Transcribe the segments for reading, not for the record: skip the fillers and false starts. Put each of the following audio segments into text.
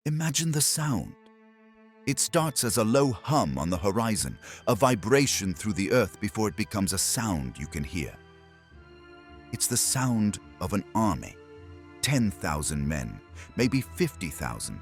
Imagine the sound. It starts as a low hum on the horizon, a vibration through the earth before it becomes a sound you can hear. It's the sound of an army, 10,000 men, maybe 50,000.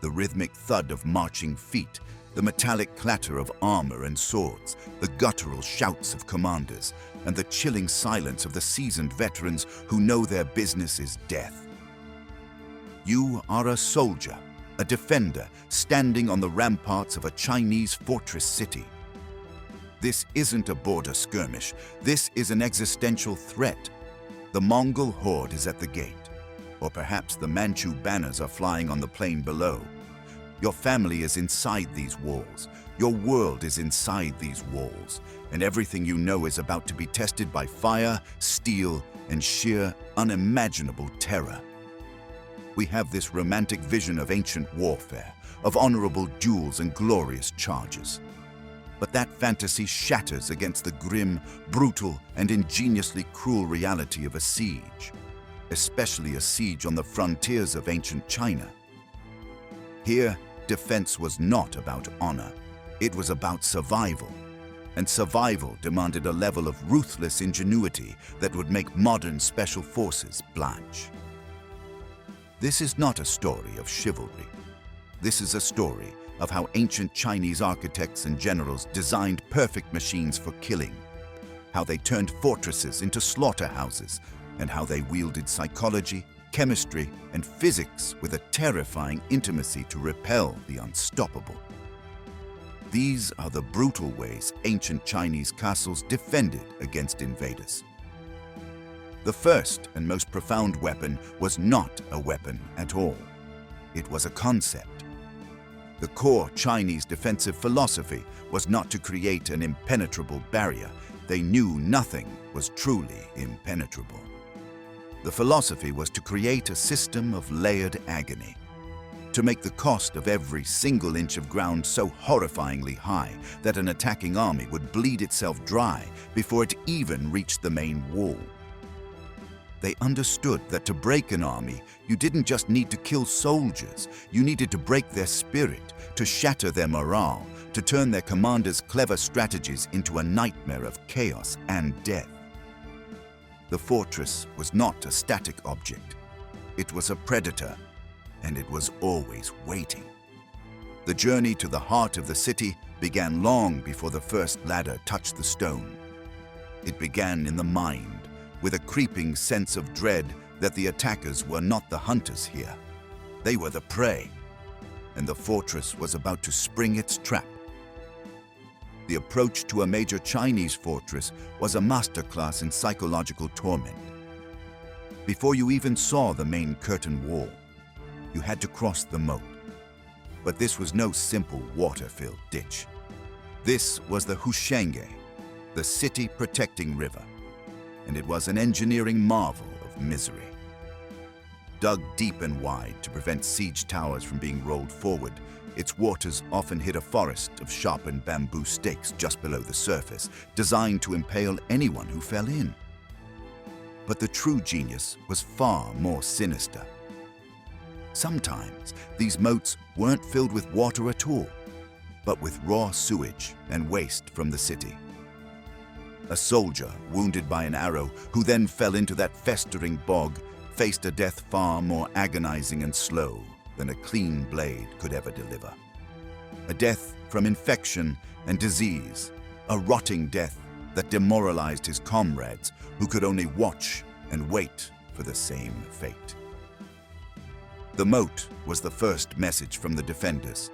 The rhythmic thud of marching feet, the metallic clatter of armor and swords, the guttural shouts of commanders, and the chilling silence of the seasoned veterans who know their business is death. You are a soldier, a defender, standing on the ramparts of a Chinese fortress city. This isn't a border skirmish. This is an existential threat. The Mongol horde is at the gate, or perhaps the Manchu banners are flying on the plain below. Your family is inside these walls. Your world is inside these walls, and everything you know is about to be tested by fire, steel, and sheer, unimaginable terror. We have this romantic vision of ancient warfare, of honorable duels and glorious charges. But that fantasy shatters against the grim, brutal, and ingeniously cruel reality of a siege, especially a siege on the frontiers of ancient China. Here, defense was not about honor. It was about survival. And survival demanded a level of ruthless ingenuity that would make modern special forces blanch. This is not a story of chivalry. This is a story of how ancient Chinese architects and generals designed perfect machines for killing, how they turned fortresses into slaughterhouses, and how they wielded psychology, chemistry, and physics with a terrifying intimacy to repel the unstoppable. These are the brutal ways ancient Chinese castles defended against invaders. The first and most profound weapon was not a weapon at all. It was a concept. The core Chinese defensive philosophy was not to create an impenetrable barrier. They knew nothing was truly impenetrable. The philosophy was to create a system of layered agony, to make the cost of every single inch of ground so horrifyingly high that an attacking army would bleed itself dry before it even reached the main wall. They understood that to break an army, you didn't just need to kill soldiers, you needed to break their spirit, to shatter their morale, to turn their commanders' clever strategies into a nightmare of chaos and death. The fortress was not a static object. It was a predator, and it was always waiting. The journey to the heart of the city began long before the first ladder touched the stone. It began in the mind, with a creeping sense of dread that the attackers were not the hunters here. They were the prey, and the fortress was about to spring its trap. The approach to a major Chinese fortress was a masterclass in psychological torment. Before you even saw the main curtain wall, you had to cross the moat. But this was no simple water-filled ditch. This was the Hushenge, the city-protecting river, and it was an engineering marvel of misery. Dug deep and wide to prevent siege towers from being rolled forward, its waters often hit a forest of sharpened bamboo stakes just below the surface, designed to impale anyone who fell in. But the true genius was far more sinister. Sometimes these moats weren't filled with water at all, but with raw sewage and waste from the city. A soldier wounded by an arrow who then fell into that festering bog faced a death far more agonizing and slow than a clean blade could ever deliver. A death from infection and disease, a rotting death that demoralized his comrades who could only watch and wait for the same fate. The moat was the first message from the defenders.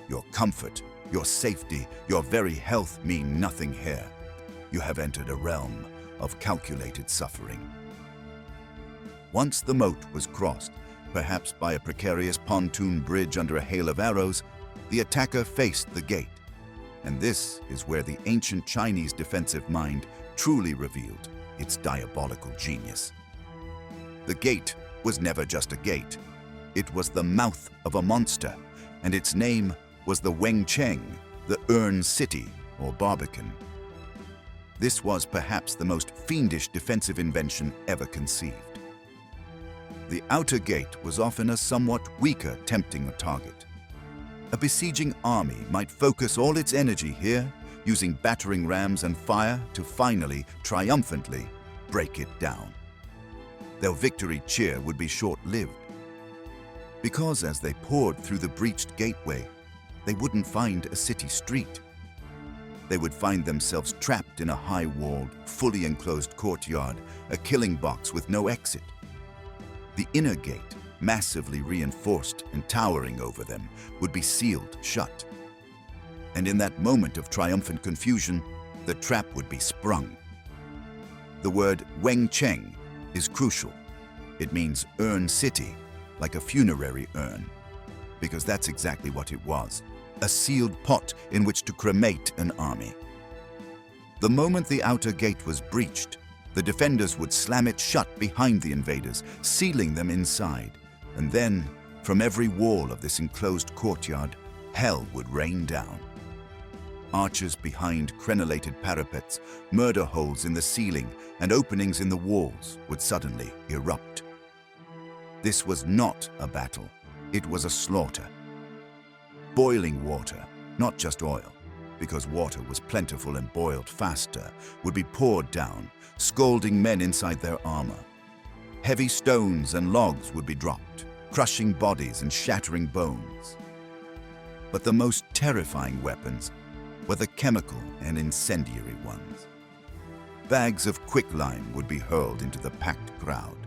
Your comfort, your safety, your very health mean nothing here. You have entered a realm of calculated suffering. Once the moat was crossed, perhaps by a precarious pontoon bridge under a hail of arrows, the attacker faced the gate. And this is where the ancient Chinese defensive mind truly revealed its diabolical genius. The gate was never just a gate. It was the mouth of a monster, and its name was the Wengcheng, the Urn City, or Barbican. This was perhaps the most fiendish defensive invention ever conceived. The outer gate was often a somewhat weaker, tempting target. A besieging army might focus all its energy here, using battering rams and fire to finally, triumphantly, break it down. Their victory cheer would be short-lived, because as they poured through the breached gateway, they wouldn't find a city street. They would find themselves trapped in a high-walled, fully enclosed courtyard, a killing box with no exit. The inner gate, massively reinforced and towering over them, would be sealed shut. And in that moment of triumphant confusion, the trap would be sprung. The word Wengcheng is crucial. It means urn city, like a funerary urn, because that's exactly what it was, a sealed pot in which to cremate an army. The moment the outer gate was breached, the defenders would slam it shut behind the invaders, sealing them inside. And then, from every wall of this enclosed courtyard, hell would rain down. Archers behind crenellated parapets, murder holes in the ceiling, and openings in the walls would suddenly erupt. This was not a battle, it was a slaughter. Boiling water, not just oil, because water was plentiful and boiled faster, would be poured down, scalding men inside their armor. Heavy stones and logs would be dropped, crushing bodies and shattering bones. But the most terrifying weapons were the chemical and incendiary ones. Bags of quicklime would be hurled into the packed crowd.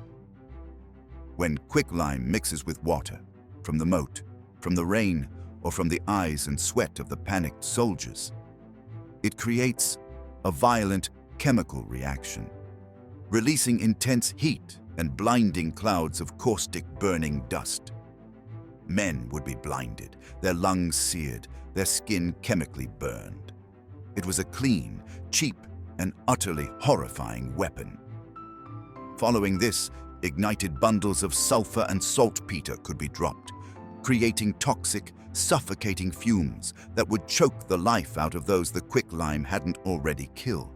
When quicklime mixes with water, from the moat, from the rain, or from the eyes and sweat of the panicked soldiers, it creates a violent chemical reaction, releasing intense heat and blinding clouds of caustic burning dust. Men would be blinded, their lungs seared, their skin chemically burned. It was a clean, cheap, and utterly horrifying weapon. Following this, ignited bundles of sulfur and saltpeter could be dropped, creating toxic, suffocating fumes that would choke the life out of those the quicklime hadn't already killed.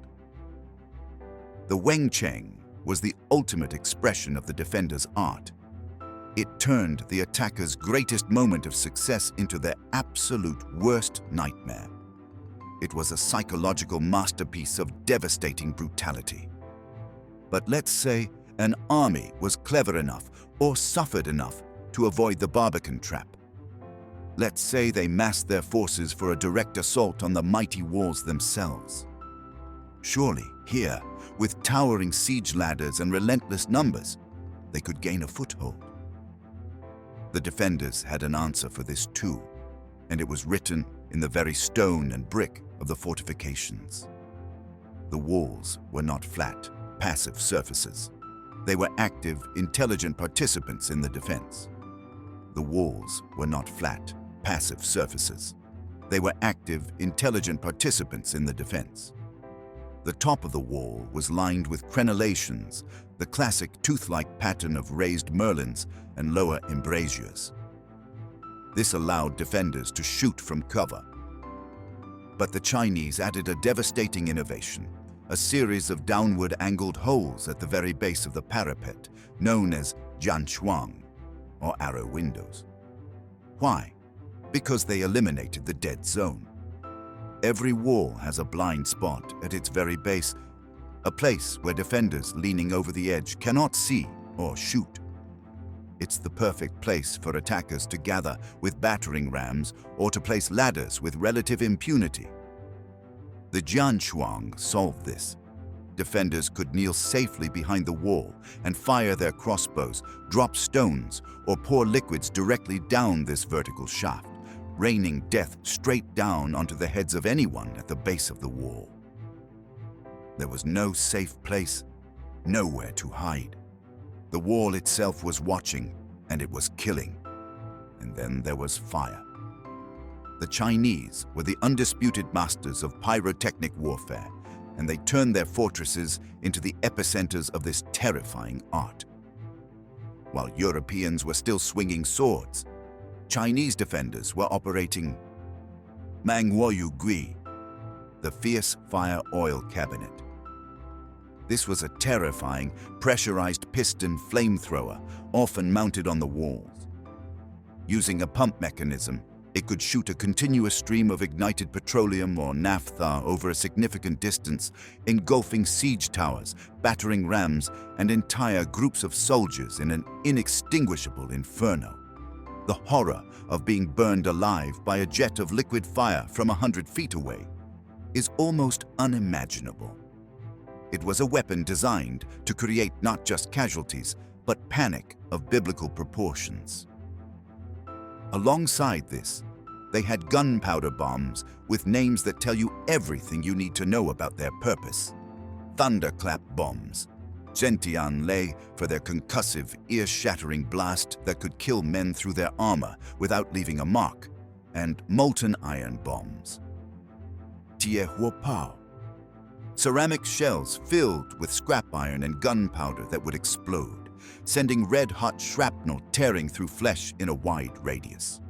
The Wengcheng was the ultimate expression of the defender's art. It turned the attacker's greatest moment of success into their absolute worst nightmare. It was a psychological masterpiece of devastating brutality. But let's say an army was clever enough or suffered enough to avoid the Barbican trap. Let's say they massed their forces for a direct assault on the mighty walls themselves. Surely, here, with towering siege ladders and relentless numbers, they could gain a foothold. The defenders had an answer for this too, and it was written in the very stone and brick of the fortifications. The walls were not flat, passive surfaces. They were active, intelligent participants in the defense. The walls were not flat, passive surfaces. They were active, intelligent participants in the defense. The top of the wall was lined with crenellations, the classic tooth-like pattern of raised merlons and lower embrasures. This allowed defenders to shoot from cover. But the Chinese added a devastating innovation, a series of downward angled holes at the very base of the parapet, known as jianshuang, or arrow windows. Why? Because they eliminated the dead zone. Every wall has a blind spot at its very base, a place where defenders leaning over the edge cannot see or shoot. It's the perfect place for attackers to gather with battering rams or to place ladders with relative impunity. The jianshuang solved this. Defenders could kneel safely behind the wall and fire their crossbows, drop stones, or pour liquids directly down this vertical shaft, raining death straight down onto the heads of anyone at the base of the wall. There was no safe place, nowhere to hide. The wall itself was watching, and it was killing. And then there was fire. The Chinese were the undisputed masters of pyrotechnic warfare, and they turned their fortresses into the epicenters of this terrifying art. While Europeans were still swinging swords, Chinese defenders were operating Mangwoyu Gui, the fierce fire oil cabinet. This was a terrifying, pressurized piston flamethrower, often mounted on the walls. Using a pump mechanism, it could shoot a continuous stream of ignited petroleum or naphtha over a significant distance, engulfing siege towers, battering rams, and entire groups of soldiers in an inextinguishable inferno. The horror of being burned alive by a jet of liquid fire from 100 feet away is almost unimaginable. It was a weapon designed to create not just casualties, but panic of biblical proportions. Alongside this, they had gunpowder bombs with names that tell you everything you need to know about their purpose. Thunderclap bombs, Gentianle for their concussive, ear-shattering blast that could kill men through their armor without leaving a mark, and molten iron bombs. Tiehuopao, ceramic shells filled with scrap iron and gunpowder that would explode, sending red-hot shrapnel tearing through flesh in a wide radius.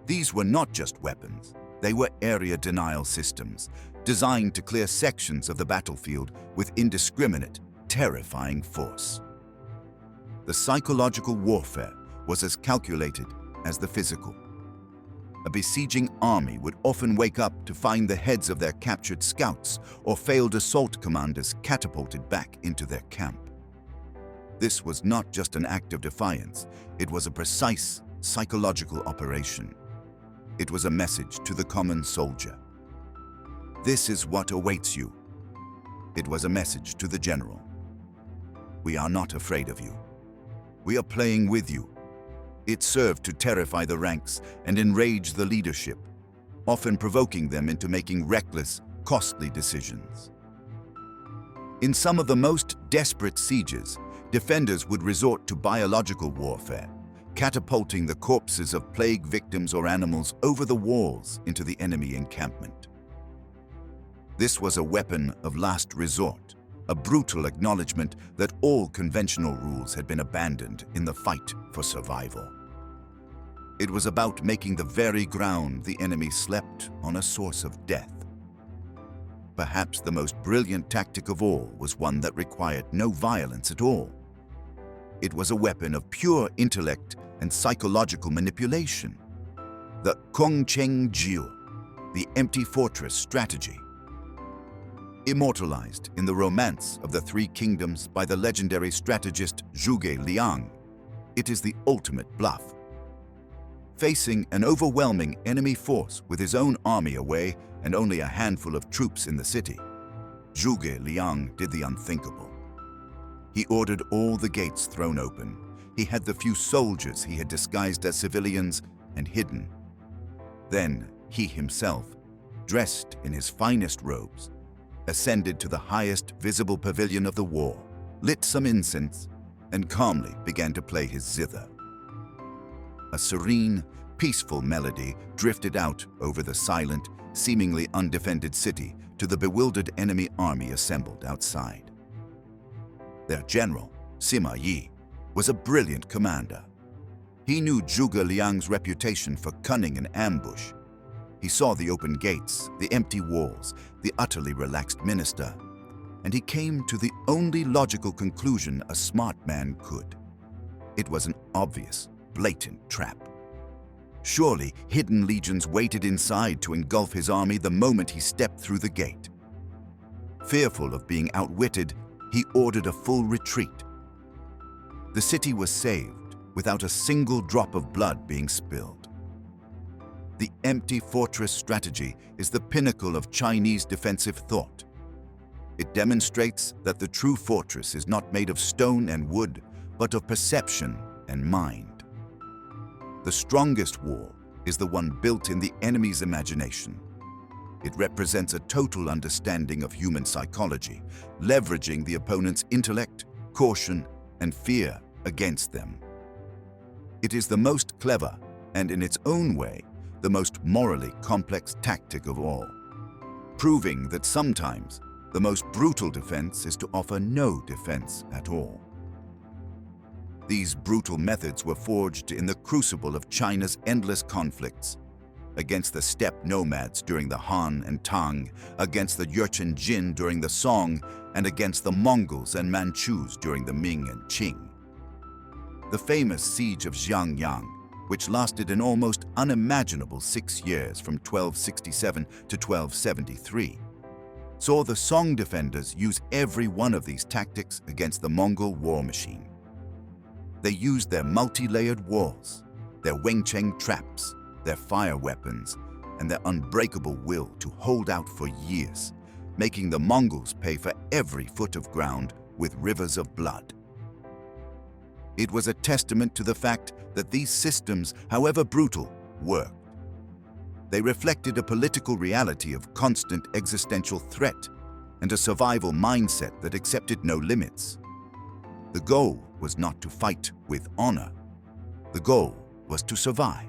These were not just weapons, they were area denial systems, designed to clear sections of the battlefield with indiscriminate, terrifying force. The psychological warfare was as calculated as the physical. A besieging army would often wake up to find the heads of their captured scouts or failed assault commanders catapulted back into their camp. This was not just an act of defiance, it was a precise psychological operation. It was a message to the common soldier. This is what awaits you. It was a message to the general. We are not afraid of you. We are playing with you. It served to terrify the ranks and enrage the leadership, often provoking them into making reckless, costly decisions. In some of the most desperate sieges, defenders would resort to biological warfare, catapulting the corpses of plague victims or animals over the walls into the enemy encampment. This was a weapon of last resort, a brutal acknowledgement that all conventional rules had been abandoned in the fight for survival. It was about making the very ground the enemy slept on a source of death. Perhaps the most brilliant tactic of all was one that required no violence at all. It was a weapon of pure intellect and psychological manipulation. The Kongcheng-jiu, the empty fortress strategy. Immortalized in the Romance of the Three Kingdoms by the legendary strategist Zhuge Liang, it is the ultimate bluff. Facing an overwhelming enemy force with his own army away and only a handful of troops in the city, Zhuge Liang did the unthinkable. He ordered all the gates thrown open. He had the few soldiers he had disguised as civilians and hidden. Then he himself, dressed in his finest robes, ascended to the highest visible pavilion of the war, lit some incense, and calmly began to play his zither. A serene, peaceful melody drifted out over the silent, seemingly undefended city to the bewildered enemy army assembled outside. Their general, Sima Yi, was a brilliant commander. He knew Zhuge Liang's reputation for cunning and ambush. He saw the open gates, the empty walls, the utterly relaxed minister, and he came to the only logical conclusion a smart man could. It was an obvious, blatant trap. Surely, hidden legions waited inside to engulf his army the moment he stepped through the gate. Fearful of being outwitted, he ordered a full retreat. The city was saved without a single drop of blood being spilled. The empty fortress strategy is the pinnacle of Chinese defensive thought. It demonstrates that the true fortress is not made of stone and wood, but of perception and mind. The strongest wall is the one built in the enemy's imagination. It represents a total understanding of human psychology, leveraging the opponent's intellect, caution, and fear against them. It is the most clever and, in its own way, the most morally complex tactic of all, proving that sometimes the most brutal defense is to offer no defense at all. These brutal methods were forged in the crucible of China's endless conflicts, against the steppe nomads during the Han and Tang, against the Jurchen Jin during the Song, and against the Mongols and Manchus during the Ming and Qing. The famous siege of Xiangyang, which lasted an almost unimaginable 6 years from 1267 to 1273, saw the Song defenders use every one of these tactics against the Mongol war machine. They used their multi-layered walls, their Wengcheng traps, their fire weapons, and their unbreakable will to hold out for years, making the Mongols pay for every foot of ground with rivers of blood. It was a testament to the fact that these systems, however brutal, worked. They reflected a political reality of constant existential threat and a survival mindset that accepted no limits. The goal was not to fight with honor. The goal was to survive.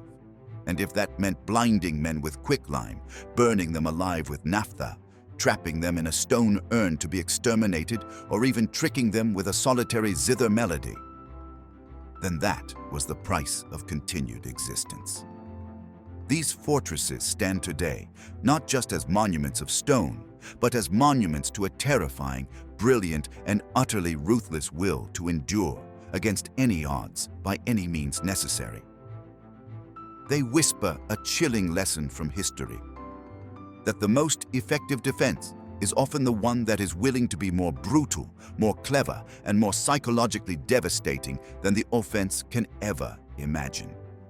And if that meant blinding men with quicklime, burning them alive with naphtha, trapping them in a stone urn to be exterminated, or even tricking them with a solitary zither melody, then that was the price of continued existence. These fortresses stand today not just as monuments of stone, but as monuments to a terrifying, brilliant, and utterly ruthless will to endure against any odds by any means necessary. They whisper a chilling lesson from history, that the most effective defense is often the one that is willing to be more brutal, more clever, and more psychologically devastating than the offense can ever imagine.